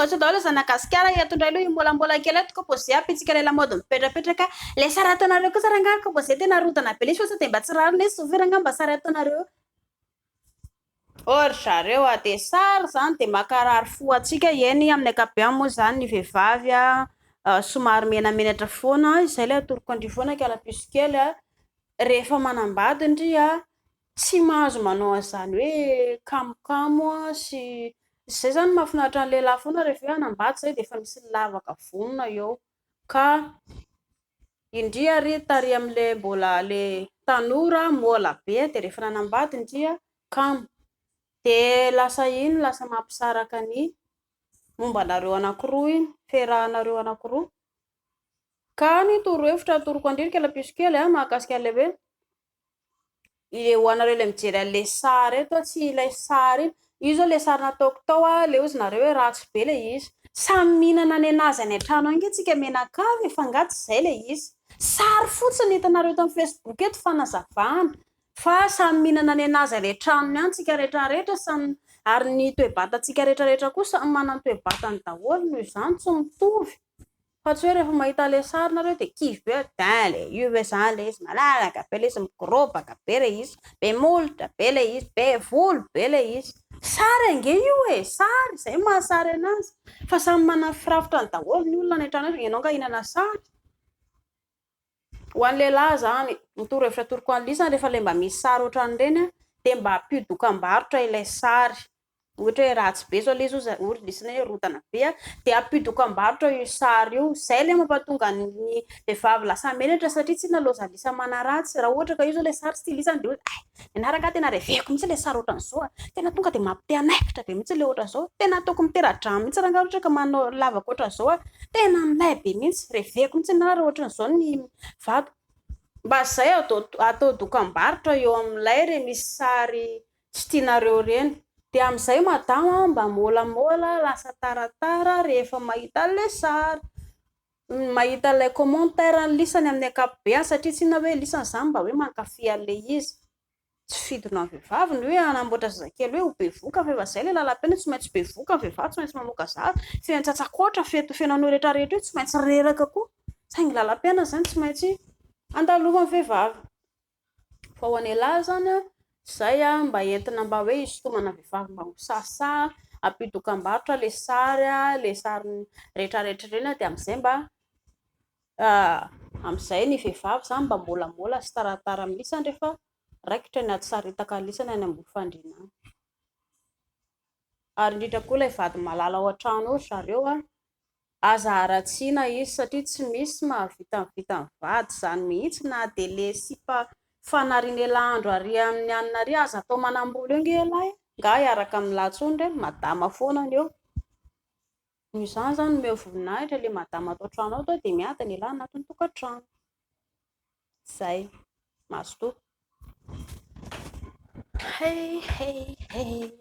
tonga sao daholo zanakasikara eto indray aloha mbolambola kely eto koa pôzia apitsika lela mody mipetrapetraka le sary ataonareo koa sarangaraka pôzia tena rotana be le fa de mba tsy rariny soviranga mba sary ataonareo ohatra reo de sary zany de makarary fo atsika eny amin'ny ankapbeany moa zany ny vehivavy somary menamenatra foana izay le atoroko andry foana kalapiso kely rehefa manambady indry tsy mahazo manao an'izany hoe kamokamo sy zay zany mahafinaritra ny lehilahy foana rehefa hoe hanambady zay de efa misy lavaka vonona eo ka indria ry tary am'le mbola le tanora mola be de rehefa nanambady indria kamo de lasa iny lasa mampisaraka ny mombanareo anankiroa iny fiarahanareo anankiroa ka ny torohevitra atoroko andriny kalapiso kely mahakasika le hoe ho anareo le mijery an'le sary eto tsy ilay sary iny zao le sary nataoko tao le ozy nareo hoe ratsy be le izy samy mihinana ny anazy any an-trano any antsika menakavy efa ngatsy zay le izy sary fotsiny hitanareo tamin'ny Facebook eto fanazavana fa samy mihinana ny anazy any an-tranony any tsika rehetrarehetra samy ary ny toe-batantsika rehetrarehetra koa samy manana toe-batany daholo noho izany tsy mitovy fa tsy hoe rehefa mahita le sary nareo de kivy be le io ve zany le izy malalaka be le izy mikorobaka be le izy be molotra be le izy be volo be le izy sary ange io sary zay mahasary anazy fa samy manana firafitra ny daholo ny olona any an-trano ianao ka hinana sary ho an'ny lehilahy zany mitorohevitra atoroko an'ly zany rehefa le mba misy sary ohatran'ireny de mba ampio-dokam-barotra ilay sary ohatra hoe ratsy be zao le izy lisina hoe rotana be de ampio-dokam-barotra io sary io zay le mampatonga ny vehivavy lasa menatra satria tsy nalozalisa manaratsy raha ohatra ka io zao le sary stilisany de ianaraka tena reveko mihitsy le sary ohatran'izao tena tonga de mampite-anaikitra be mihitsy le ohatran'izao tena ataoko mitera-drano mihitsy raha ohatra ka manao lavaka ohatran'izao tena milay be mihitsy reveko mihitsy na raha ohatran'izao ny vato mba zay atao dokam-barotra eo amin'ilay re misy sary tsy tianareo reny de amin'izay madama mba molamola lasa taratara rehefa mahita le sary mahita ilay commentaire ny lisany amin'ny ankapobeny satria tsy na hoe lisany zany mba hoe mankafy an'le izy tsy fidina ny vehivavy ny hoe anamboatra zazakely hoe ho bevoka fa efa zay le lalam-piainana tsy maintsy bevoka ny vehivavy tsy maintsy mamoaka zary tsy maintsy atsakoatra feto fiainanao rehetrarehetra io tsy maintsy reraka koa saingy lalam-piainana zany tsy maintsy andalova ny vehivavy fa ho an'ny lahy zany zay mba entina mba hoe isotomana vehivavy mba ho sasa ampio-dokam-barotra le sary rehetrarehetra reny de amin'izay mba amin'izay ny vehivavy zany mba molamola sy taratara milisany rehefa raikitra ny atsaritaka lisany any ambony fandriana ary indrindra koa ilay vady malala ao an-trano ao zareo aza aratsiana izy satria tsy misy mahavita ny vady zany mihitsy na de le sipa fanariana elandro ary amin'ny anina ary aza atao manam-bola eo nge lahy nga hiaraka amin'ny latsony madama foana eo noho izany zany omeo voninahitra le madama atao trano ao de miady ny lahy anatin'ny tokantrano zay mazotoa hey